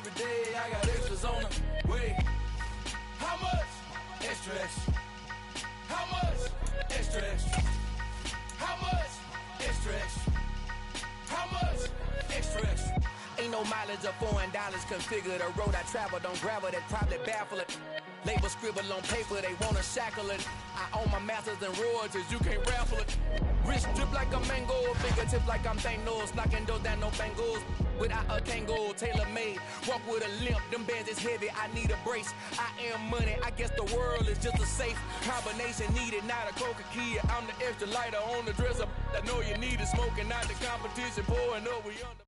every day. I got extras on the way. How much? Extra, extra. How much? Extra, extra. How much? Extra, extra. How much? Extra, extra. Ain't no mileage of $4 configure the road I travel. Don't gravel that probably baffle it. Label scribble on paper, they wanna shackle it. I own my masters and royalties, you can't raffle it. Wrist drip like a mango, fingertips like I'm Thanos. Knocking doors down, no bangles. Without a Kango, tailor-made. Walk with a limp, them bands is heavy, I need a brace. I am money, I guess the world is just a safe combination needed, not a coca key. I'm the extra lighter on the dresser. I know you need it, smoking, not the competition. Pouring up, we under.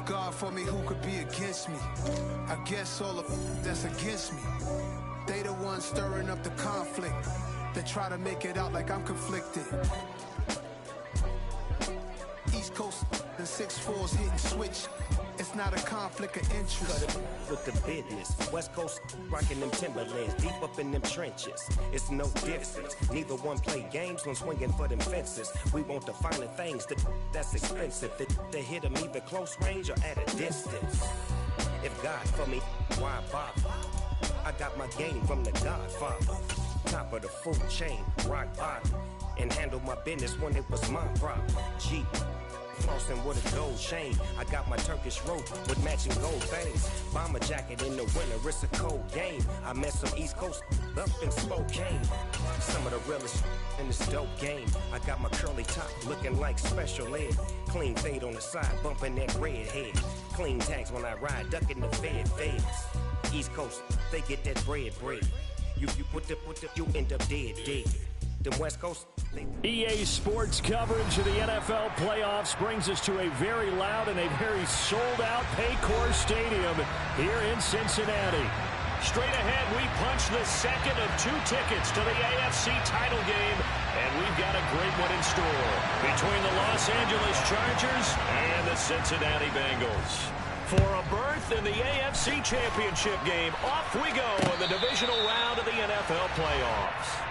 God for me, who could be against me? I guess all of that's against me. They the ones stirring up the conflict. They try to make it out like I'm conflicted. East Coast and 6'4's hitting switch. It's not a conflict of interest. Cut it with the business. West Coast rocking them Timberlands, deep up in them trenches. It's no difference. Neither one play games, one swinging for them fences. We want the finer things that's expensive. They hit them either close range or at a distance. If God for me, why bother? I got my game from the Godfather. Top of the food chain, rock bottom. And handle my business when it was my problem. Jeep. Flossing with a gold chain. I got my Turkish rope with matching gold veins. Bomber jacket in the winter, it's a cold game. I met some East Coast up in Spokane. Some of the realest in this dope game. I got my curly top looking like special ed. Clean fade on the side, bumping that red head. Clean tags when I ride, ducking the feds. East Coast, they get that bread. You end up dead. The West Coast. EA Sports coverage of the NFL playoffs brings us to a very loud and a very sold-out Paycor Stadium here in Cincinnati. Straight ahead, we punch the second of 2 tickets to the AFC title game, and we've got a great one in store between the Los Angeles Chargers and the Cincinnati Bengals. For a berth in the AFC Championship game, off we go in the divisional round of the NFL playoffs.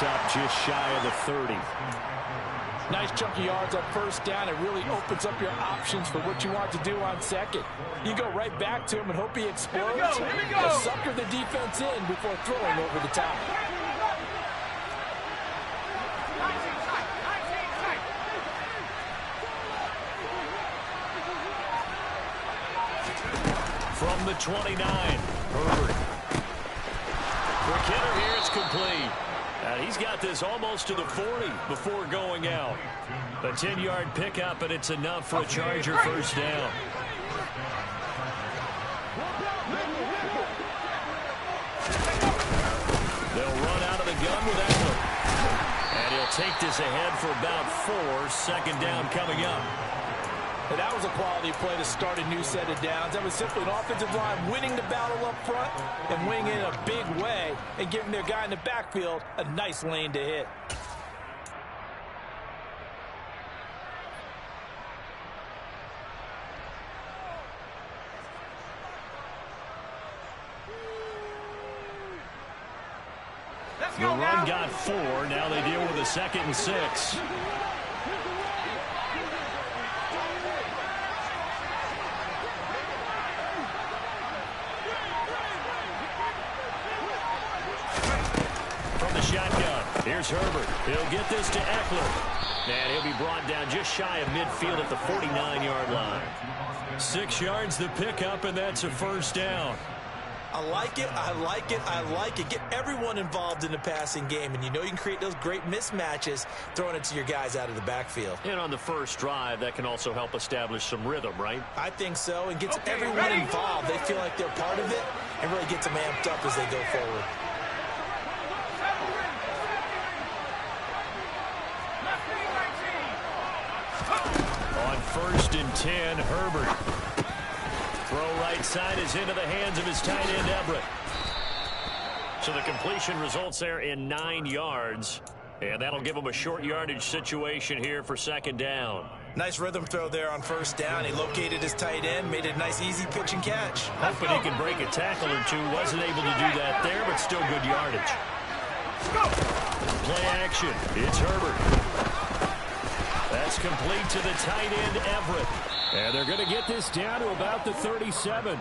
Up just shy of the 30. Nice chunk of yards on first down. It really opens up your options for what you want to do on second. You go right back to him and hope he explodes. Here we go. Sucker the defense in before throwing over the top. From the 29, Herbert. For Kidder here, it's complete. And he's got this almost to the 40 before going out. A 10-yard pickup, and it's enough for a Charger first down. They'll run out of the gun with Eckler. And he'll take this ahead for about 4. Second down coming up. And that was a quality play to start a new set of downs. That was simply an offensive line winning the battle up front and winning in a big way and giving their guy in the backfield a nice lane to hit. The run got 4. Now they deal with a 2nd and 6. Shotgun. Here's Herbert. He'll get this to Eckler. And he'll be brought down just shy of midfield at the 49-yard line. 6 yards the pickup, and that's a first down. I like it, I like it, I like it. Get everyone involved in the passing game, and you know you can create those great mismatches throwing it to your guys out of the backfield. And on the first drive, that can also help establish some rhythm, right? I think so, and gets everyone involved. They feel like they're part of it and really gets them amped up as they go forward. On 1st and 10, Herbert. Throw right side is into the hands of his tight end, Everett. So the completion results there in 9 yards. And that'll give him a short yardage situation here for 2nd down. Nice rhythm throw there on 1st down. He located his tight end, made it a nice easy pitch and catch. Hoping he can break a tackle or two. Wasn't able to do that there, but still good yardage. Play action. It's Herbert. That's complete to the tight end, Everett. And they're going to get this down to about the 37.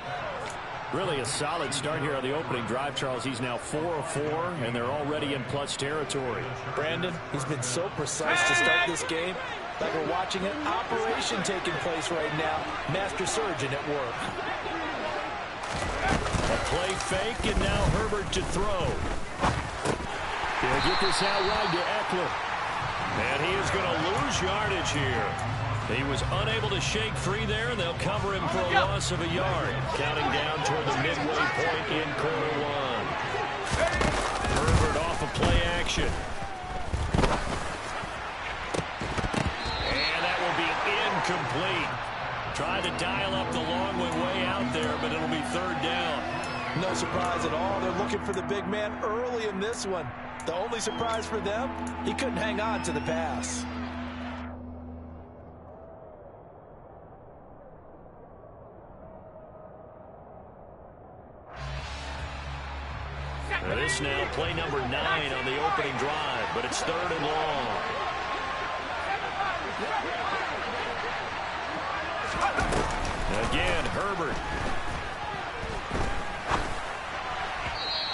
Really a solid start here on the opening drive, Charles. He's now 4 of 4, and they're already in plus territory. Brandon, he's been so precise to start this game. Like we're watching an operation taking place right now. Master surgeon at work. A play fake, and now Herbert to throw. He'll get this out wide to Eckler. And he is going to lose yardage here. He was unable to shake free there, and they'll cover him for a loss of a yard. Counting down toward the midway point in quarter 1. Herbert off of play action. And that will be incomplete. Tried to dial up the long way out there, but it'll be 3rd down. No surprise at all. They're looking for the big man early in this one. The only surprise for them, he couldn't hang on to the pass. This now play number 9 on the opening drive, but it's 3rd and long. Again, Herbert.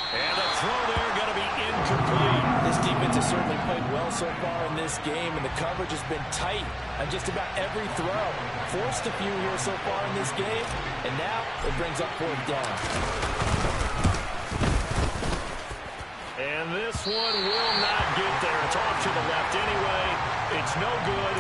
And the throw there going to be incomplete. This defense has certainly played well so far in this game, and the coverage has been tight on just about every throw. Forced a few here so far in this game, and now it brings up 4th down. And this one will not get there. It's off to the left anyway. It's no good.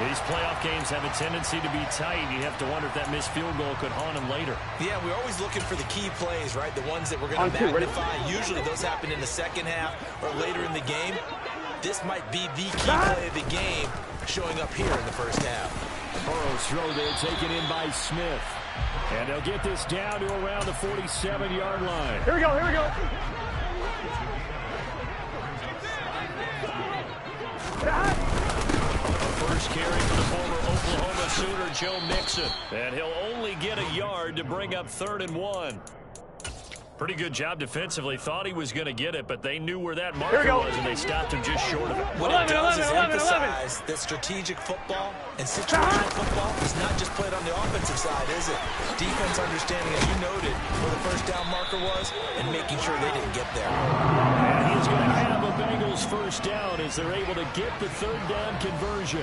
These playoff games have a tendency to be tight. You have to wonder if that missed field goal could haunt him later. Yeah, we're always looking for the key plays, right? The ones that we're going to magnify. Usually those happen in the 2nd half or later in the game. This might be the key play of the game showing up here in the 1st half. Burrow's throw there taken in by Smith. And they'll get this down to around the 47-yard line. Here we go, here we go. First carry for the former Oklahoma Sooner, Joe Mixon. And he'll only get a yard to bring up 3rd and 1. Pretty good job defensively. Thought he was going to get it, but they knew where that marker was, and they stopped him just short of it. What it does is emphasize that strategic football and situational football is not just played on the offensive side, is it? Defense understanding, as you noted, where the 1st down marker was and making sure they didn't get there. And he's going to have a Bengals 1st down as they're able to get the 3rd down conversion.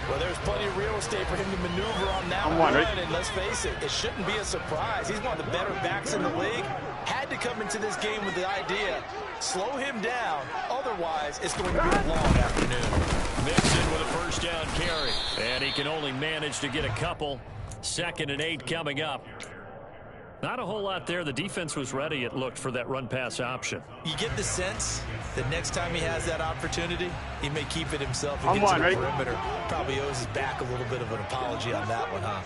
Well, there's plenty of real estate for him to maneuver on that one, and let's face it, it shouldn't be a surprise. He's one of the better backs in the league. Had to come into this game with the idea, slow him down, otherwise it's going to be a long afternoon. Mixon with a 1st down carry, and he can only manage to get a couple. 2nd and 8 coming up. Not a whole lot there. The defense was ready, it looked, for that run-pass option. You get the sense that next time he has that opportunity, he may keep it himself and get to the perimeter. Probably owes his back a little bit of an apology on that one, huh?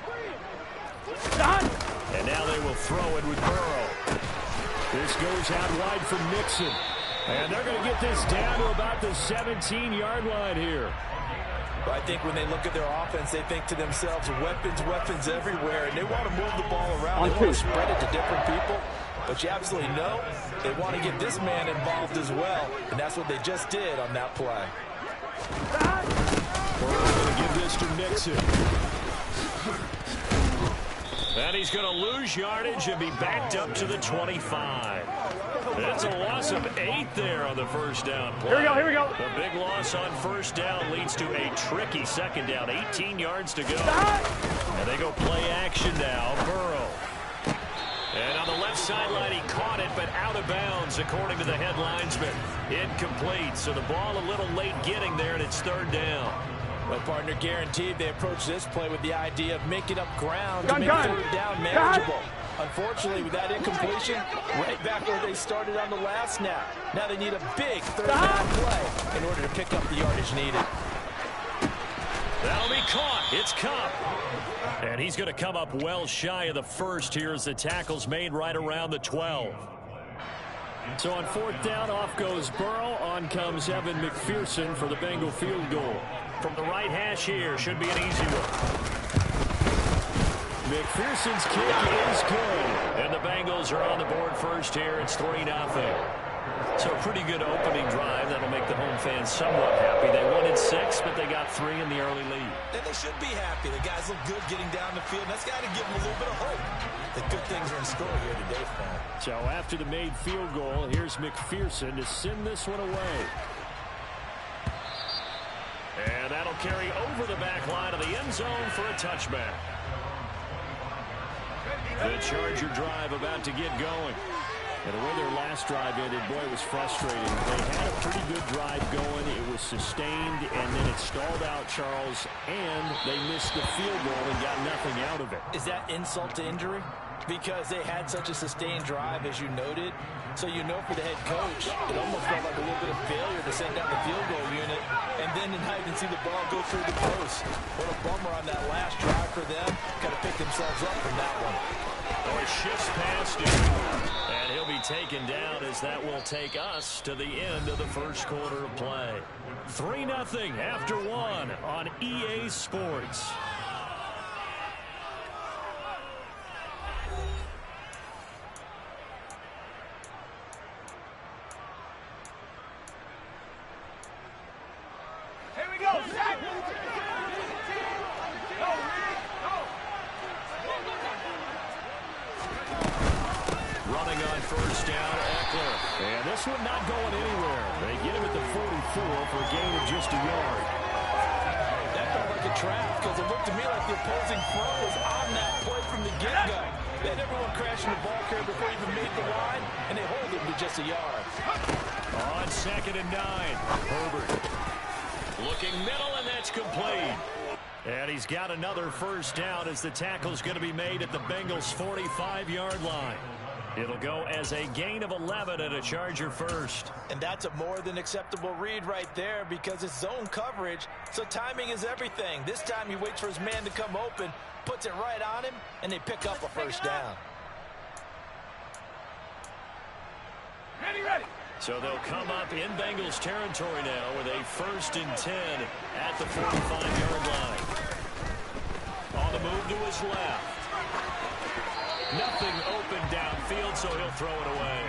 And now they will throw it with Burrow. This goes out wide for Mixon. And they're going to get this down to about the 17-yard line here. I think when they look at their offense, they think to themselves, weapons, weapons everywhere, and they want to move the ball around. They want to spread it to different people, but you absolutely know they want to get this man involved as well, and that's what they just did on that play. We're going to give this to Mixon. And he's going to lose yardage and be backed up to the 25. That's a loss of 8 there on the 1st down play. Here we go, here we go. The big loss on 1st down leads to a tricky 2nd down. 18 yards to go. And they go play action now. Burrow. And on the left sideline. He caught it, but out of bounds, according to the head linesman. Incomplete, so the ball a little late getting there, and it's third down. Well, partner, guaranteed they approach this play with the idea of making up ground to make third down manageable. Unfortunately, with that incompletion, right back where they started on the last snap. Now they need a big third down play in order to pick up the yardage needed. That'll be caught. It's Cup. And he's going to come up well shy of the first here as the tackle's made right around the 12. So on fourth down, off goes Burrow. On comes Evan McPherson for the Bengal field goal. From the right hash here, should be an easy one. McPherson's kick is good. And the Bengals are on the board first here. It's 3-0. So a pretty good opening drive. That'll make the home fans somewhat happy. They wanted 6, but they got 3 in the early lead. And they should be happy. The guys look good getting down the field. That's got to give them a little bit of hope that good things are in store here today for them. So after the made field goal, here's McPherson to send this one away. And that'll carry over the back line of the end zone for a touchback. The Charger drive about to get going. And the way their last drive ended, boy, it was frustrating. They had a pretty good drive going. It was sustained, and then it stalled out, Charles, and they missed the field goal and got nothing out of it. Is that insult to injury? Because they had such a sustained drive, as you noted. So you know for the head coach, it almost felt like a little bit of failure to send down the field goal unit. And then tonight you can see the ball go through the post. What a bummer on that last drive for them. Got to pick themselves up from that one. Oh, it shifts past him. And he'll be taken down as that will take us to the end of the first quarter of play. 3-0 after 1 on EA Sports. Here we go. Running on first down, Eckler. And this one not going anywhere. They get him at the 44 for a gain of just a yard. That felt like a trap because it looked to me like the opposing front was on that play from the get-go. They had everyone crashing the ball carrier before he even made the line, and they hold him to just a yard. On 2nd and 9, Herbert. Looking middle, and that's complete. And he's got another first down as the tackle's going to be made at the Bengals' 45-yard line. It'll go as a gain of 11 and a Charger first. And that's a more than acceptable read right there because it's zone coverage, so timing is everything. This time he waits for his man to come open, puts it right on him, and they pick up a first down. Ready. So they'll come up in Bengals territory now with a 1st and 10 at the 45-yard line. On the move to his left. Nothing open downfield, so he'll throw it away.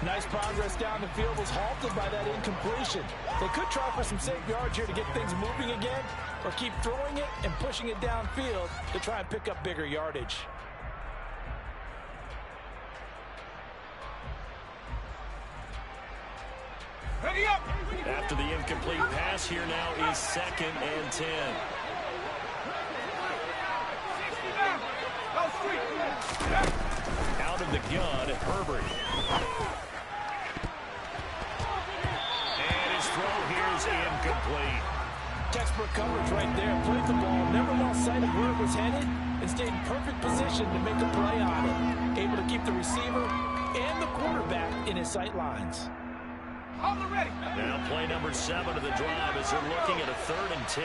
Nice progress down the field was halted by that incompletion. They could try for some safe yards here to get things moving again, or keep throwing it and pushing it downfield to try and pick up bigger yardage. Ready up. After the incomplete pass, here now is 2nd and 10. Out of the gun, Herbert. And his throw here is incomplete. Textbook coverage right there. Played the ball, never lost sight of where it was headed, and stayed in perfect position to make a play on it. Able to keep the receiver and the quarterback in his sight lines. Now play number 7 of the drive as they're looking at a 3rd and 10.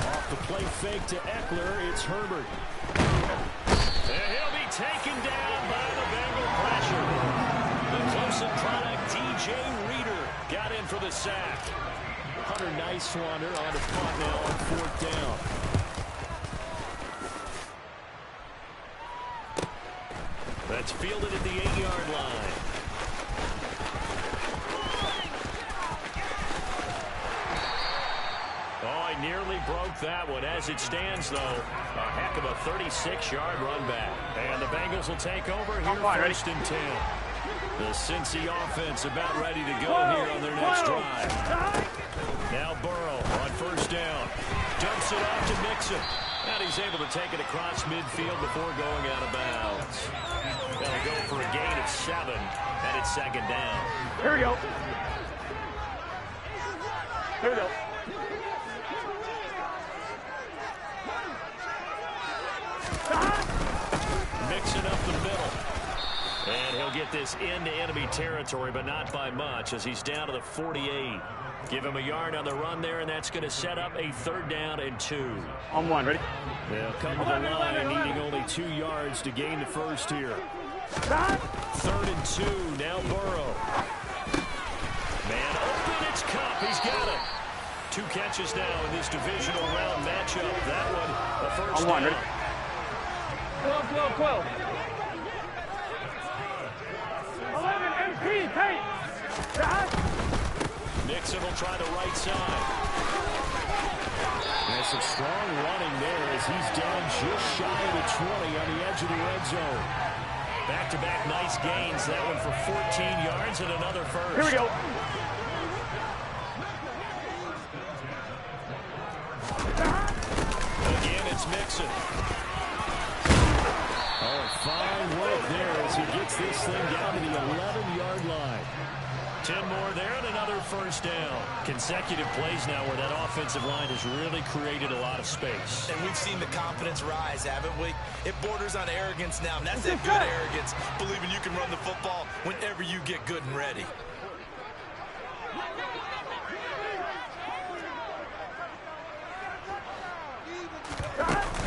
Off the play fake to Eckler, it's Herbert. And he'll be taken down by the Bengal pressure. The Clemson product, DJ Reader, got in for the sack. Hunter Nicewander on the punt now on 4th down. That's fielded at the 8-yard line. Oh, he nearly broke that one. As it stands, though, a heck of a 36-yard run back. And the Bengals will take over here 1st and 10. The Cincy offense about ready to go here on their next drive. Now Burrow on 1st down. Dumps it off to Mixon. And he's able to take it across midfield before going out of bounds. They'll go for a gain of 7, and it's second down. Here we go. Here we go. Mixing up the middle. And he'll get this into enemy territory, but not by much as he's down to the 48. Give him a yard on the run there, and that's going to set up a 3rd down and 2. On 1, ready? They'll come to the line, needing only 2 yards to gain the first here. 3rd and 2, now Burrow. Man open, it's Cup, he's got it. 2 catches now in this divisional round matchup. That one, the first on 1, down. ready? 12. 11, MP, Tate. Nixon will try the right side. There's some strong running there as he's down just shy of the 20 on the edge of the red zone. Back-to-back nice gains. That one for 14 yards and another first. Here we go. Again, it's Mixon. Oh, fine work there as he gets this thing down to the 11-yard line. 10 more there and another first down. Consecutive plays now where that offensive line has really created a lot of space. And we've seen the confidence rise, haven't we? It borders on arrogance now, and that's that good arrogance, believing you can run the football whenever you get good and ready.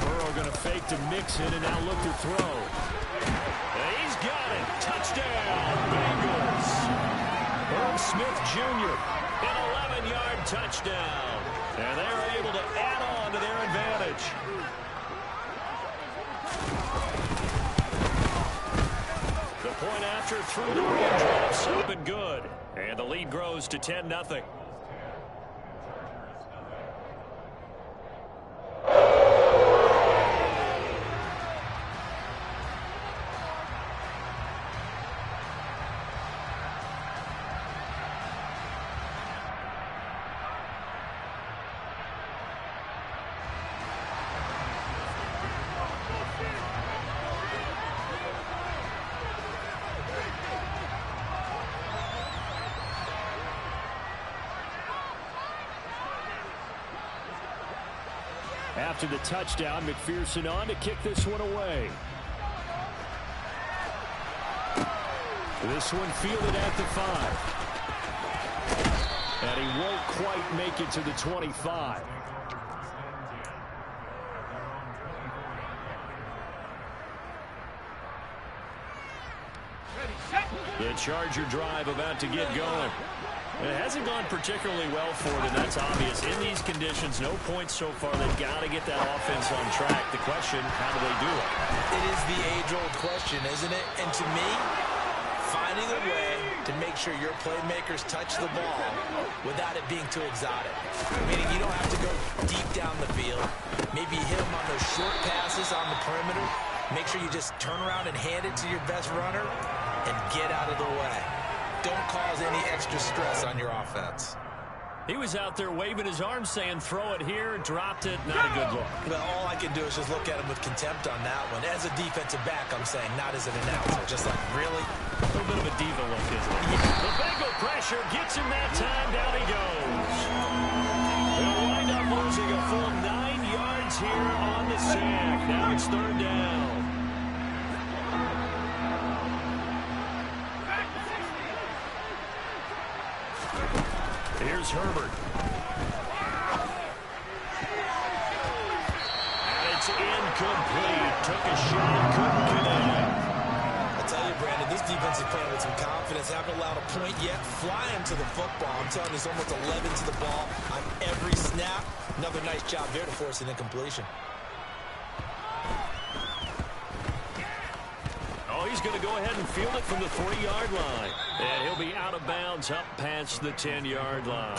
Burrow going to fake to Mixon and now look to throw. And he's got it. Touchdown, Bengals. Herb Smith Jr., an 11-yard touchdown. And they're able to add on to their advantage. The point after through the raindrops up and good. And the lead grows to 10-0. After the touchdown, McPherson on to kick this one away. This one fielded at the 5. And he won't quite make it to the 25. The Charger drive about to get going. It hasn't gone particularly well for them, that's obvious. In these conditions, no points so far. They've got to get that offense on track. The question, how do they do it? It is the age-old question, isn't it? And to me, finding a way to make sure your playmakers touch the ball without it being too exotic. Meaning you don't have to go deep down the field. Maybe hit them on those short passes on the perimeter. Make sure you just turn around and hand it to your best runner and get out of the way. Don't cause any extra stress on your offense. He was out there waving his arms saying throw it here, dropped it, not a good look. Well, all I can do is just look at him with contempt on that one. As a defensive back, I'm saying, not as an announcer. Just like, really? A little bit of a diva look, isn't it? Yeah. The Bengal pressure gets him that time. Down he goes. They'll wind up losing a full 9 yards here on the sack. Now it's 3rd down. Here's Herbert. And it's incomplete. Took a shot, couldn't connect. I tell you, Brandon, this defense is playing with some confidence. Haven't allowed a point yet. Flying to the football. I'm telling you, there's almost 11 to the ball on every snap. Another nice job there to force an incompletion. Oh, he's going to go ahead and field it from the 3-yard line. And he'll be out of bounds up past the 10-yard line.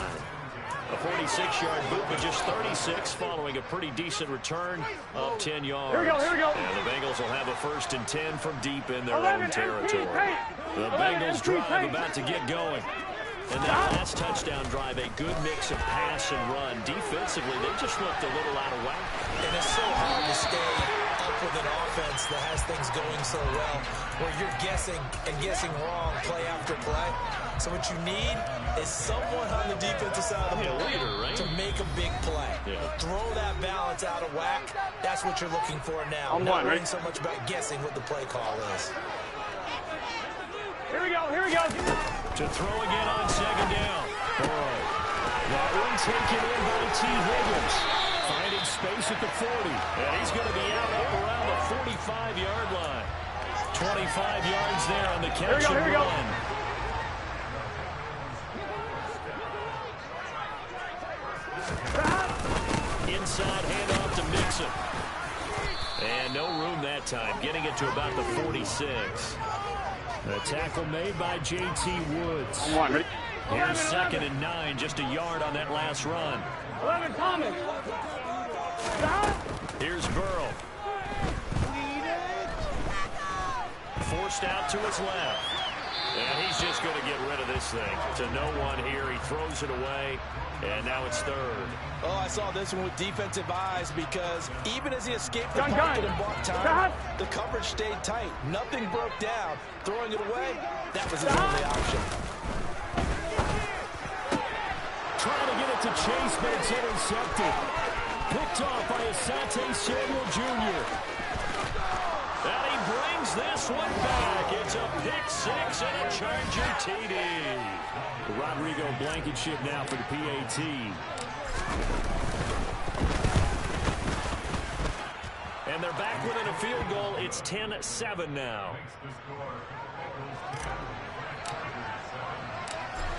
A 46-yard boot, but just 36 following a pretty decent return of 10 yards. Here we go. And the Bengals will have a 1st and 10 from deep in their own territory. The Bengals drive about to get going. And that last touchdown drive, a good mix of pass and run. Defensively, they just looked a little out of whack. And it's so hard to stay up with an offense that has things going so well, where you're guessing and guessing wrong play after play. So what you need is someone on the defensive side of the ball to make a big play. Throw that balance out of whack. That's what you're looking for now. Not worrying so much about guessing what the play call is. Here we go, here we go. To throw again on second down. Burrow. That one taken in by T. Higgins. Finding space at the 40. And he's going to be out up around the 45-yard line. 25 yards there on the catch and run. Inside handoff to Mixon. And no room that time. Getting it to about the 46. A tackle made by J.T. Woods. Here's 2nd and 9, just a yard on that last run. 11 Thomas. Here's Burrow. Forced out to his left. And he's just going to get rid of this thing. To no one here. He throws it away. And now it's 3rd. Oh, I saw this one with defensive eyes because even as he escaped the pocket and bought time, the coverage stayed tight. Nothing broke down. Throwing it away, that was his only option. Trying to get it to Chase, but it's intercepted. Picked off by Asante Samuel Jr. And he brings this one back. It's a pick 6 and a Charger TD. Rodrigo Blankenship now for the PAT. And they're back within a field goal. It's 10-7 now.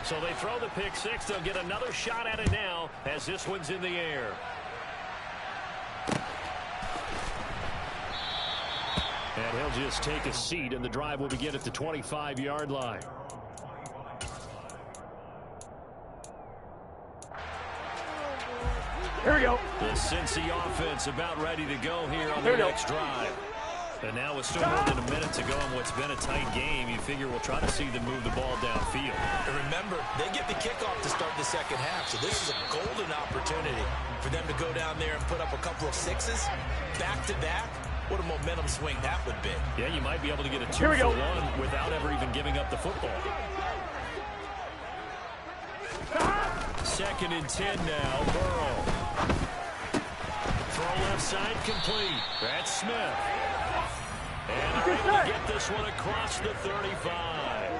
So they throw the pick 6. They'll get another shot at it now as this one's in the air. And he'll just take a seat, and the drive will begin at the 25-yard line. Here we go. The Cincy offense about ready to go here on the next drive. And now with still more than a minute to go in what's been a tight game, you figure we'll try to see them move the ball downfield. And remember, they get the kickoff to start the second half, so this is a golden opportunity for them to go down there and put up a couple of 6s back-to-back. What a momentum swing that would be. Yeah, you might be able to get a 2-for-1 without ever even giving up the football. 2nd and 10 now, Burrow. Throw left side complete. That's Smith. And they're able to get this one across the 35.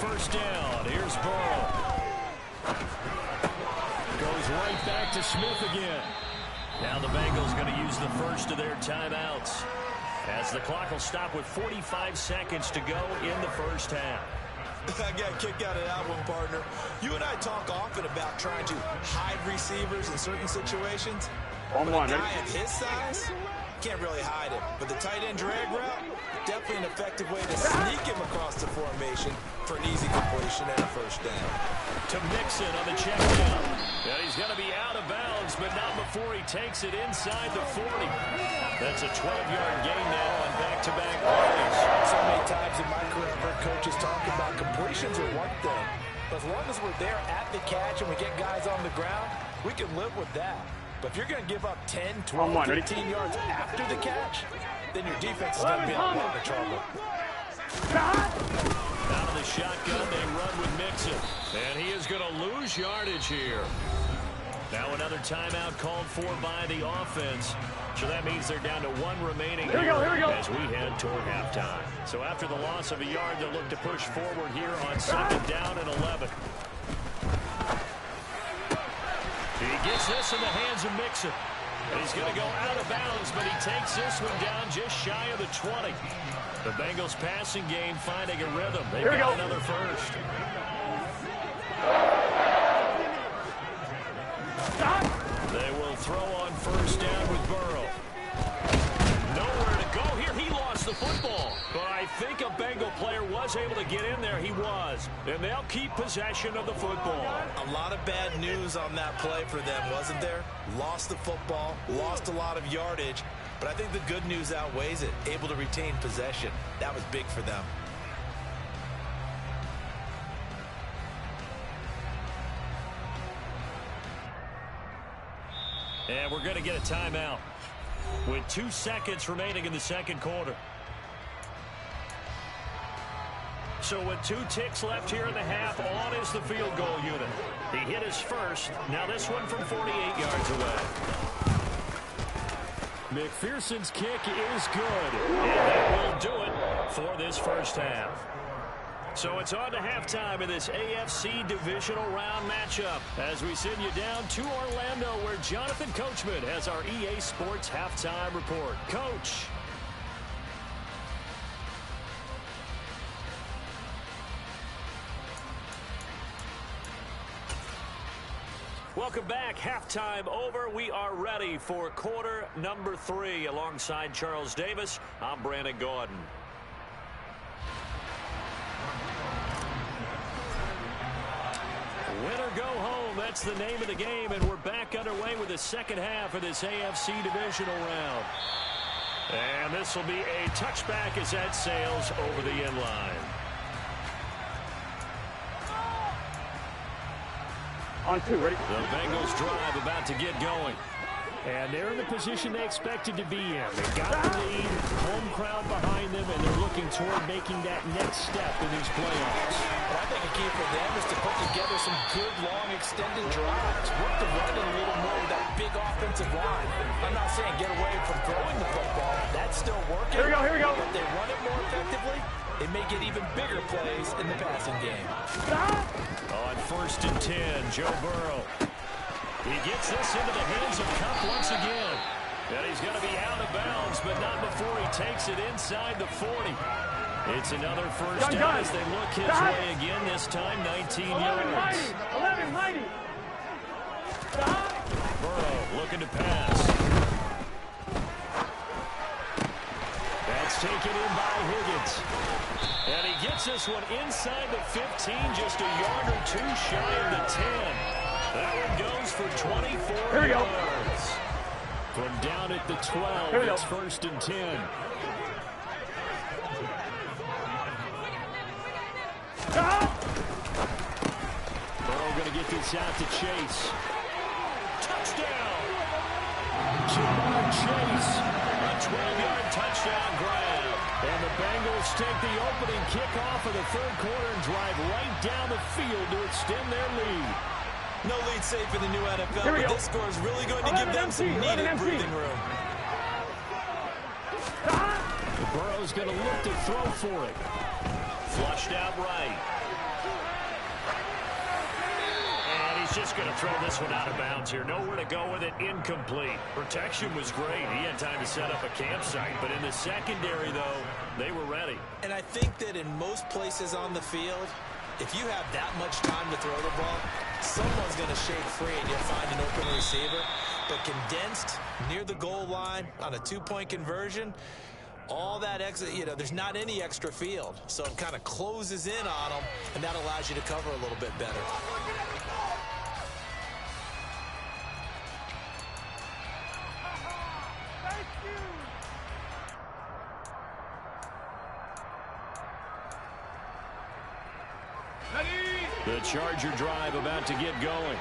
1st down. Here's Burrow. Goes right back to Smith again. Now the Bengals going to use the first of their timeouts as the clock will stop with 45 seconds to go in the first half. I got a kick out of that one, partner. You and I talk often about trying to hide receivers in certain situations. But a guy at his size can't really hide him. But the tight end drag route, definitely an effective way to sneak him across the formation for an easy completion and a 1st down. To Mixon on the check down. And he's going to be out of bounds, but not before he takes it inside the 40. That's a 12-yard gain now on back-to-back plays. So many times in my career, I've heard coaches talk about completions are one thing. But as long as we're there at the catch and we get guys on the ground, we can live with that. But if you're going to give up 10, 12, 15 yards after the catch, then your defense is going to be in a lot of trouble. Out of the shotgun, they run with Mixon. And he is going to lose yardage here. Now another timeout called for by the offense. So that means they're down to 1 remaining here as we head toward halftime. So after the loss of a yard, they'll look to push forward here on 2nd down and 11. He gets this in the hands of Mixon. And he's going to go out of bounds, but he takes this one down just shy of the 20. The Bengals passing game finding a rhythm. They've got another first. They will throw on 1st down with Burrow. Nowhere to go here. He lost the football. But I think a Bengal player was able to get in there. He was. And they'll keep possession of the football. A lot of bad news on that play for them, wasn't there? Lost the football, lost a lot of yardage. But I think the good news outweighs it. Able to retain possession. That was big for them. And we're going to get a timeout with 2 seconds remaining in the second quarter. So with 2 ticks left here in the half, on is the field goal unit. He hit his first. Now this one from 48 yards away. McPherson's kick is good. And that will do it for this first half. So it's on to halftime in this AFC divisional round matchup as we send you down to Orlando where Jonathan Coachman has our EA Sports halftime report. Coach. Welcome back. Halftime over. We are ready for quarter number 3. Alongside Charles Davis, I'm Brandon Gordon. Win or go home, that's the name of the game, and we're back underway with the second half of this AFC divisional round. And this will be a touchback as that sails over the end line. On 2, ready? The Bengals drive about to get going. And they're in the position they expected to be in. They got the lead, home crowd behind them, and they're looking toward making that next step in these playoffs. But I think a key for them is to put together some good, long, extended drives. Work the run a little more with that big offensive line. I'm not saying get away from throwing the football. That's still working. Here we go. If they run it more effectively, they may get even bigger plays in the passing game. On 1st and 10, Joe Burrow. He gets this into the hands of Cup once again. And he's going to be out of bounds, but not before he takes it inside the 40. It's another first down as they look his way again, this time 19 yards. 11, mighty. Burrow looking to pass. That's taken in by Higgins. And he gets this one inside the 15, just a yard or 2 shy of the 10. That one goes for 24 yards. From down at the 12, it's 1st and 10. Burrow going to get this out to Chase. Touchdown! Jamar Chase. A 12-yard touchdown grab. And the Bengals take the opening kickoff of the third quarter and drive right down the field to extend their lead. No lead safe in the new NFL, but this score is really going to give them some needed breathing room. Burrow's going to look to throw for it. Flushed out right. And he's just going to throw this one out of bounds here. Nowhere to go with it. Incomplete. Protection was great. He had time to set up a campsite. But in the secondary, though, they were ready. And I think that in most places on the field, if you have that much time to throw the ball, someone's going to shake free and you'll find an open receiver. But condensed near the goal line on a 2-point conversion, all that extra, there's not any extra field. So it kind of closes in on them, and that allows you to cover a little bit better. The Charger drive about to get going.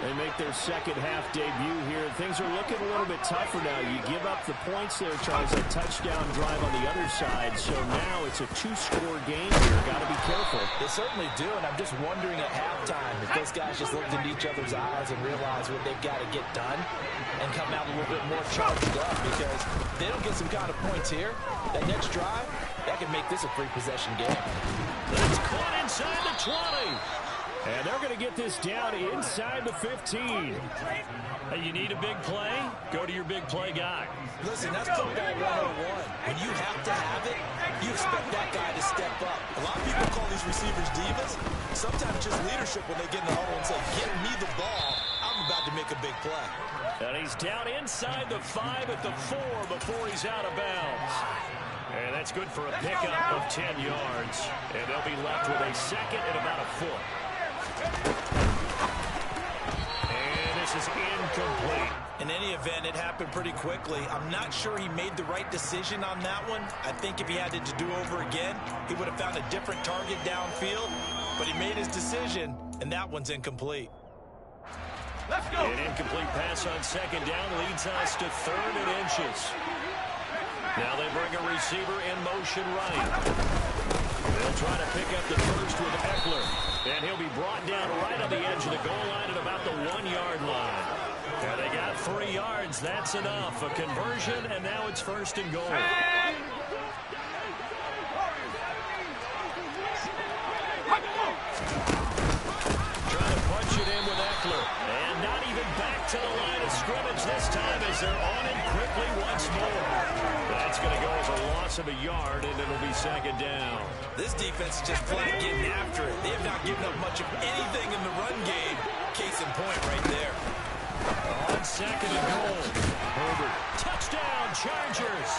They make their second half debut here. Things are looking a little bit tougher now. You give up the points there, Charles, a touchdown drive on the other side. So now it's a 2-score game here. Got to be careful. They certainly do, and I'm just wondering at halftime if those guys just looked into each other's eyes and realized what they've got to get done and come out a little bit more charged up, because if they don't get some kind of points here, that next drive, that can make this a free-possession game. It's caught inside the 20. And they're going to get this down inside the 15. Hey, you need a big play? Go to your big play guy. Listen, that's football 101. When you have to have it, you expect that guy to step up. A lot of people call these receivers divas. Sometimes just leadership when they get in the huddle and say, get me the ball. I'm about to make a big play. And he's down inside the 5 at the 4 before he's out of bounds. And that's good for a pickup of 10 yards. And they'll be left with a second and about a foot. And this is incomplete. In any event, it happened pretty quickly. I'm not sure he made the right decision on that one. I think if he had it to do over again, he would have found a different target downfield. But he made his decision, and that one's incomplete. An incomplete pass on second down leads us to 3rd and inches. Now they bring a receiver in motion right. They'll try to pick up the first with Eckler. And he'll be brought down right on the edge of the goal line at about the 1-yard line. And they got 3 yards. That's enough. A conversion, and now it's 1st and goal. Trying to punch it in with Eckler. And not even back to the line of scrimmage this time as they're on it quickly once more. That's going to go as a loss of a yard, and it'll be 2nd down. This defense is just flat getting after it. They have not given up much of anything in the run game. Case in point right there. On 2nd and goal. Herbert. Touchdown, Chargers.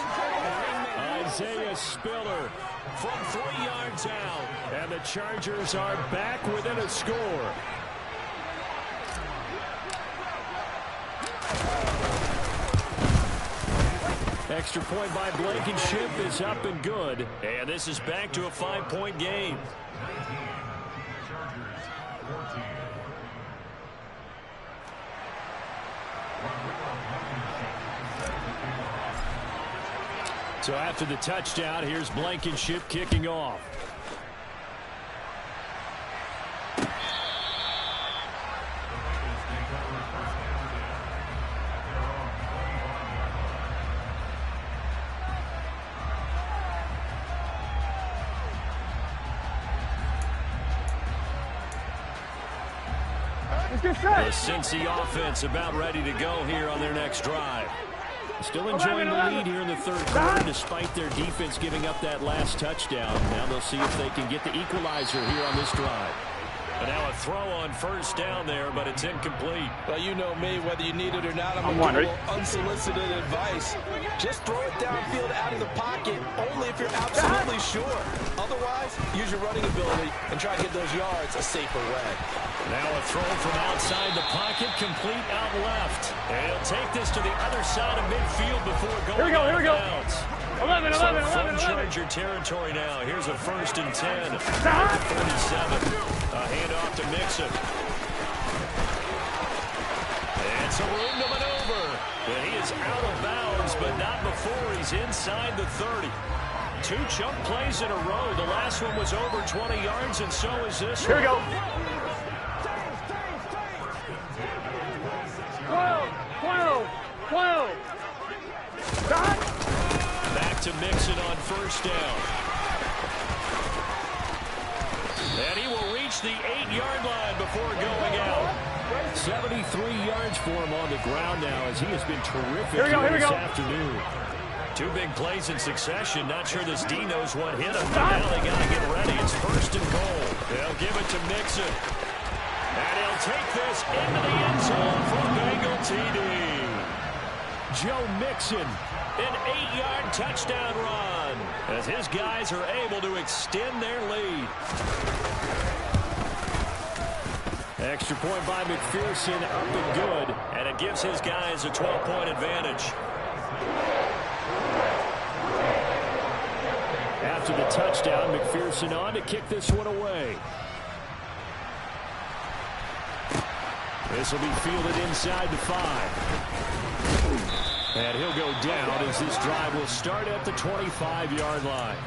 Isaiah Spiller from 3 yards out. And the Chargers are back within a score. Extra point by Blankenship is up and good. And this is back to a 5-point game. So after the touchdown, here's Blankenship kicking off. The Cincy offense about ready to go here on their next drive. Still enjoying the lead here in the 3rd quarter despite their defense giving up that last touchdown. Now they'll see if they can get the equalizer here on this drive. And now a throw on 1st down there, but it's incomplete. Well, you know me, whether you need it or not, I'm going to give a little unsolicited advice. Just throw it downfield out of the pocket, only if you're absolutely sure. Otherwise, use your running ability and try to get those yards a safer way. Now a throw from outside the pocket, complete out left. And he'll take this to the other side of midfield before going out of bounds. 11. Charger territory now. Here's a 1st and 10. 47. A handoff to Mixon. And some room to maneuver. And he is out of bounds, but not before he's inside the 30. 2 chunk plays in a row. The last one was over 20 yards, and so is this one. Here we go. 12. Back to Mixon on 1st down. And he will reach the 8-yard line before going out. 73 yards for him on the ground now as he has been terrific this afternoon. 2 big plays in succession. Not sure this D knows what hit him, but now they got to get ready. It's 1st and goal. They'll give it to Mixon. And he'll take this into the end zone for Bengal TD. Joe Mixon, an 8-yard touchdown run as his guys are able to extend their lead. Extra point by McPherson, up and good, and it gives his guys a 12-point advantage. After the touchdown, McPherson on to kick this one away. This will be fielded inside the 5. And he'll go down as this drive will start at the 25-yard line.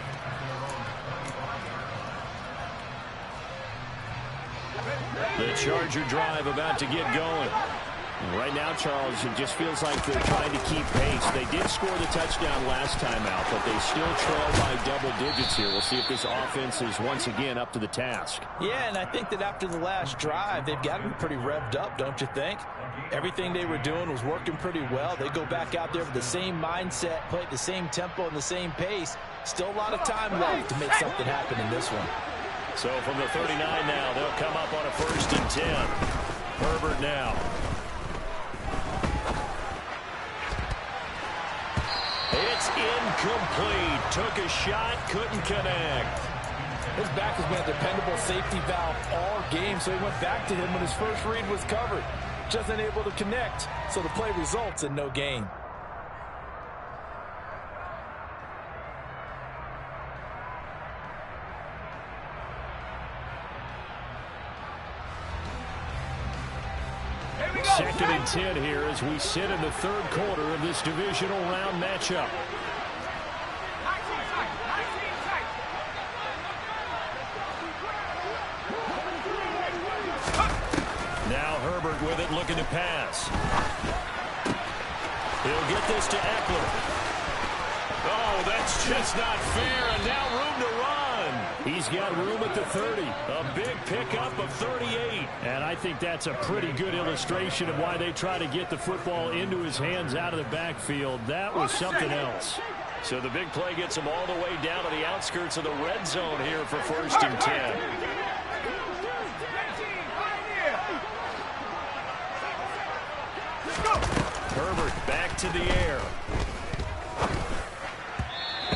The Charger drive about to get going. Right now, Charles, it just feels like they're trying to keep pace. They did score the touchdown last time out, but they still trail by double digits here. We'll see if this offense is once again up to the task. Yeah, and I think that after the last drive, they've got to be pretty revved up, don't you think? Everything they were doing was working pretty well. They go back out there with the same mindset, play at the same tempo and the same pace. Still a lot of time left to make something happen in this one. So from the 39 now, they'll come up on a 1st and 10. Herbert now. It's incomplete. Took a shot, couldn't connect. His back has been a dependable safety valve all game, so he went back to him when his first read was covered. Just unable to connect, so the play results in no gain. 2nd and 10 here as we sit in the 3rd quarter of this divisional round matchup. Now Herbert with it, looking to pass. He'll get this to Eckler. Oh, that's just not fair, and now room to run. He's got room at the 30. A big pickup of 38. And I think that's a pretty good illustration of why they try to get the football into his hands out of the backfield. That was something else. So the big play gets him all the way down to the outskirts of the red zone here for 1st and 10. Herbert back to the air.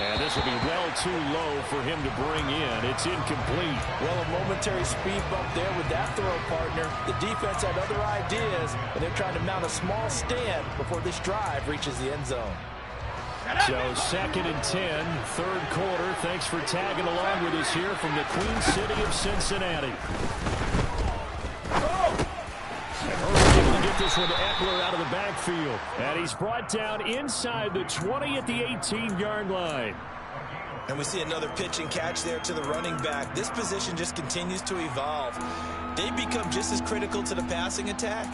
And this will be well too low for him to bring in. It's incomplete. Well, a momentary speed bump there with that throw, partner. The defense had other ideas, and they're trying to mount a small stand before this drive reaches the end zone. So 2nd and 10, 3rd quarter. Thanks for tagging along with us here from the Queen City of Cincinnati. This one to Eckler out of the backfield. And he's brought down inside the 20 at the 18-yard line. And we see another pitch and catch there to the running back. This position just continues to evolve. They become just as critical to the passing attack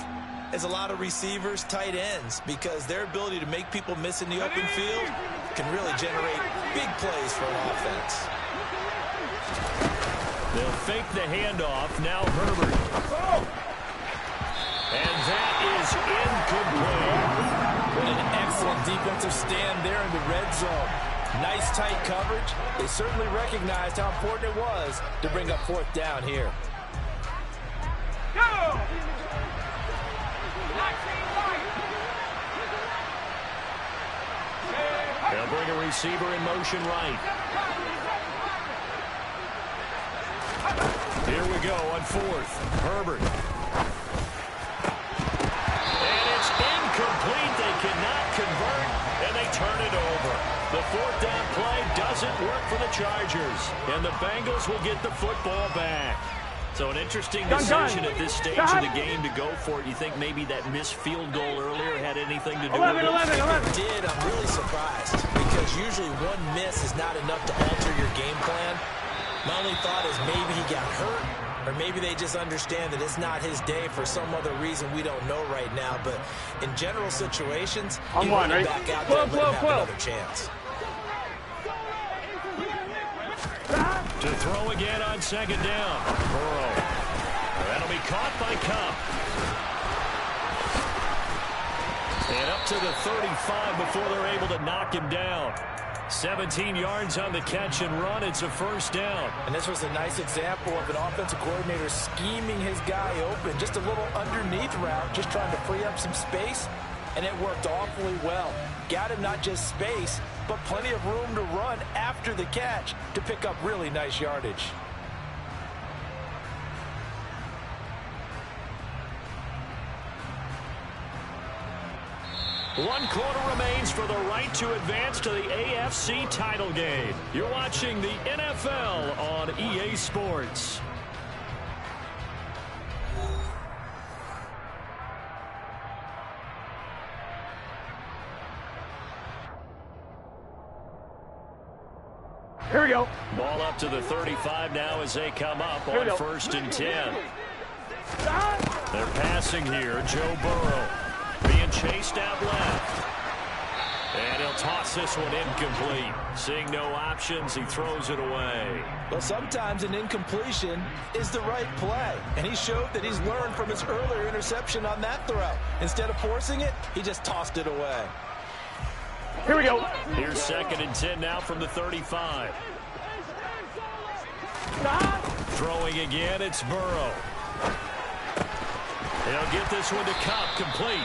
as a lot of receivers, tight ends, because their ability to make people miss in the open field can really generate big plays for an offense. They'll fake the handoff. Now Herbert. And that is incomplete. What an excellent defensive stand there in the red zone. Nice tight coverage. They certainly recognized how important it was to bring up 4th down here. Go! They'll bring a receiver in motion right. Here we go on 4th. Herbert. Incomplete. They cannot convert, and they turn it over. The 4th down play doesn't work for the Chargers, and the Bengals will get the football back. So an interesting decision at this stage of the game to go for it. You think maybe that missed field goal earlier had anything to do with it? If it did, I'm really surprised, because usually one miss is not enough to alter your game plan. My only thought is maybe he got hurt, or maybe they just understand that it's not his day for some other reason we don't know right now. But in general situations, you want to back out there and let him have another chance. To throw again on 2nd down. Burrow. That'll be caught by Cup. And up to the 35 before they're able to knock him down. 17 yards on the catch and run. It's a 1st down. And this was a nice example of an offensive coordinator scheming his guy open. Just a little underneath route, just trying to free up some space. And it worked awfully well. Got him not just space, but plenty of room to run after the catch to pick up really nice yardage. One quarter remains for the right to advance to the AFC title game. You're watching the NFL on EA Sports. Here we go. Ball up to the 35 now as they come up on 1st and 10. They're passing here. Joe Burrow being chased out left. And he'll toss this one incomplete. Seeing no options, he throws it away. Well, sometimes an incompletion is the right play. And he showed that he's learned from his earlier interception on that throw. Instead of forcing it, he just tossed it away. Here we go. Here's 2nd and 10 now from the 35. Throwing again, it's Burrow. They'll get this one to Cup, complete.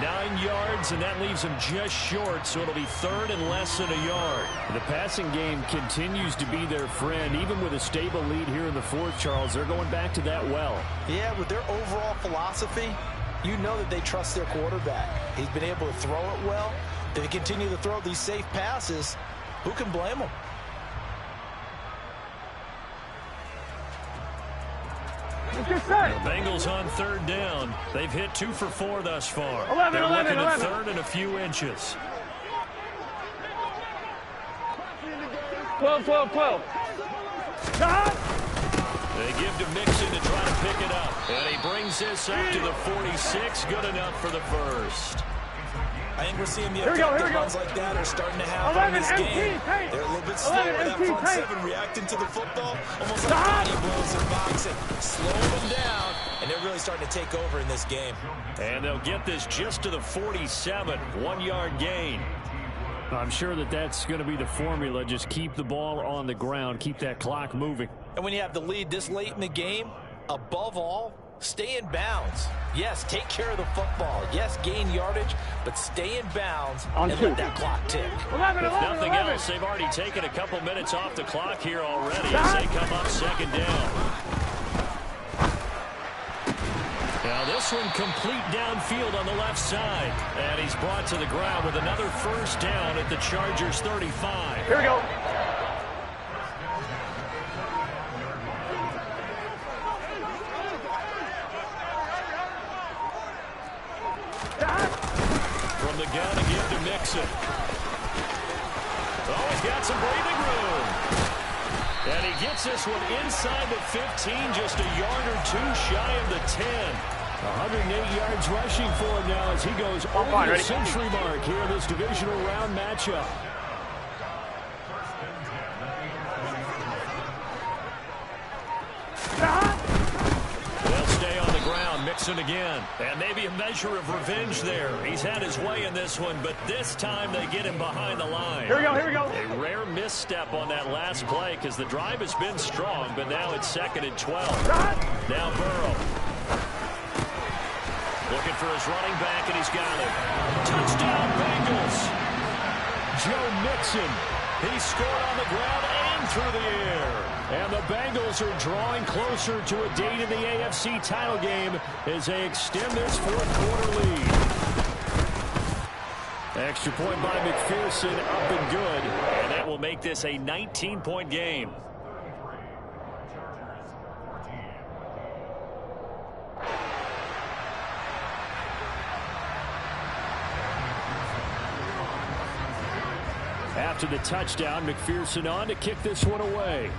9 yards, and that leaves him just short, so it'll be 3rd and less than a yard. The passing game continues to be their friend. Even with a stable lead here in the 4th, Charles, they're going back to that well. Yeah, with their overall philosophy, you know that they trust their quarterback. He's been able to throw it well. If they continue to throw these safe passes, who can blame them? It's just The Bengals on third down. They've hit 2 for 4 thus far. They're looking at third and a few inches. 12. They give to Mixon to try to pick it up. And he brings this up to the 46. Good enough for the first. I think we're seeing the effective runs like that are starting to happen in this game. They're a little bit slower. That front seven reacting to the football, almost like body blows in boxing, slowing them down, and they're really starting to take over in this game. And they'll get this just to the 47, 1-yard gain. I'm sure that that's going to be the formula. Just keep the ball on the ground, keep that clock moving. And when you have the lead this late in the game, above all, stay in bounds. Yes, take care of the football. Yes, gain yardage, but stay in bounds and let that clock tick. If nothing else, they've already taken a couple minutes off the clock here already as they come up second down. Now this one complete downfield on the left side. And he's brought to the ground with another first down at the Chargers 35. Here we go. From the gun again to Mixon. Oh, he's got some breathing room. And he gets this one inside the 15, just a yard or two shy of the 10. 108 yards rushing for him now as he goes over the century mark here in this divisional round matchup. They'll stay on the ground. Mixon again. And maybe a measure of revenge there. He's had his way in this one, but this time they get him behind the line. Here we go. A rare misstep on that last play because the drive has been strong, but now it's 2nd and 12. Now Burrow. Looking for his running back, and he's got it. Touchdown, Bengals. Joe Mixon. He scored on the ground and through the air. And the Bengals are drawing closer to a date in the AFC title game as they extend this fourth-quarter lead. Extra point by McPherson, up and good. And that will make this a 19-point game. After the touchdown, McPherson on to kick this one away.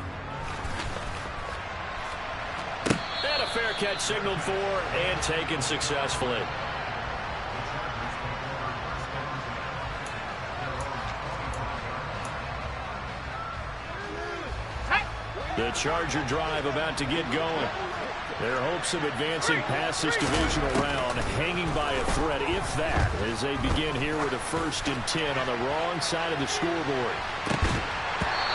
And a fair catch signaled for and taken successfully. The Charger drive about to get going. Their hopes of advancing past this divisional round hanging by a thread, if that, as they begin here with a 1st and 10 on the wrong side of the scoreboard.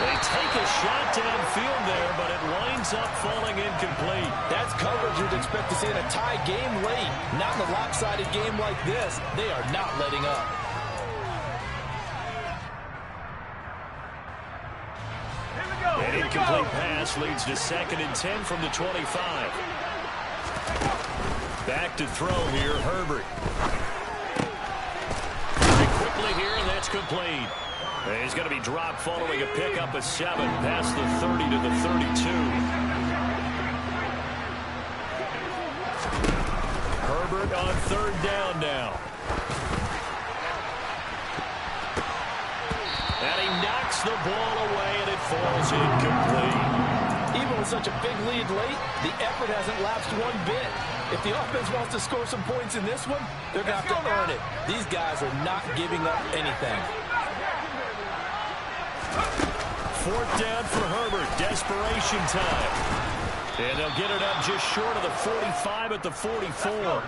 They take a shot downfield there, but it winds up falling incomplete. That's coverage you'd expect to see in a tie game late. Not in a lopsided game like this. They are not letting up. An incomplete pass leads to 2nd and 10 from the 25. Back to throw here, Herbert. Very quickly here, and that's complete. And he's going to be dropped following a pickup of 7 past the 30 to the 32. Herbert on 3rd down now. And he knocks the ball away, and it falls incomplete. Even with such a big lead late, the effort hasn't lapsed one bit. If the offense wants to score some points in this one, they're going to have to earn it. These guys are not giving up anything. 4th down for Herbert. Desperation time. And they'll get it up just short of the 45 at the 44.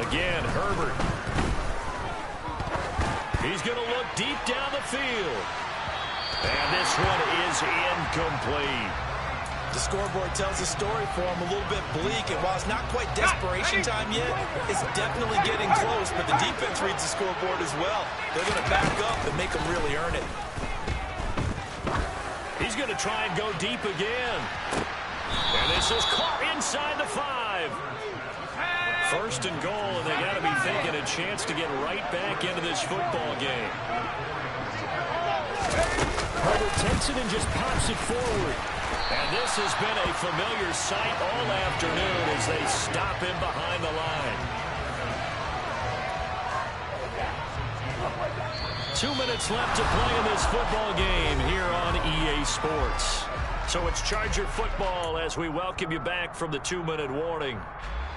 Again, Herbert. He's going to look deep down the field. And this one is incomplete. The scoreboard tells a story for him, a little bit bleak, and while it's not quite desperation time yet, it's definitely getting close, but the defense reads the scoreboard as well. They're going to back up and make them really earn it. He's going to try and go deep again. And this is caught inside the 5. 1st and goal, and they got to be thinking a chance to get right back into this football game. Herbert takes it and just pops it forward. And this has been a familiar sight all afternoon as they stop him behind the line. 2 minutes left to play in this football game here on EA Sports. So it's Charger football as we welcome you back from the 2-minute warning.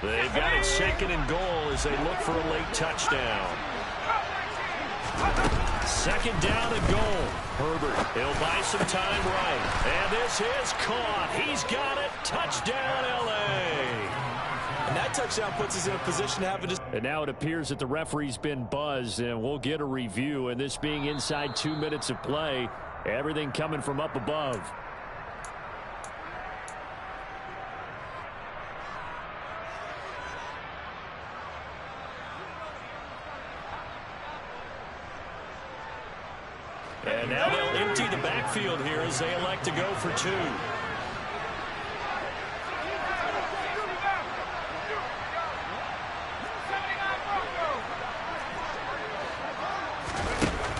They've got it 2nd and goal as they look for a late touchdown. 2nd down and goal. Herbert, he'll buy some time right. And this is caught. He's got it. Touchdown, L.A. And that touchdown puts us in a position to have a... And now it appears that the referee's been buzzed, and we'll get a review. And this being inside 2 minutes of play, everything coming from up above. And now they'll empty the backfield here as they elect to go for 2.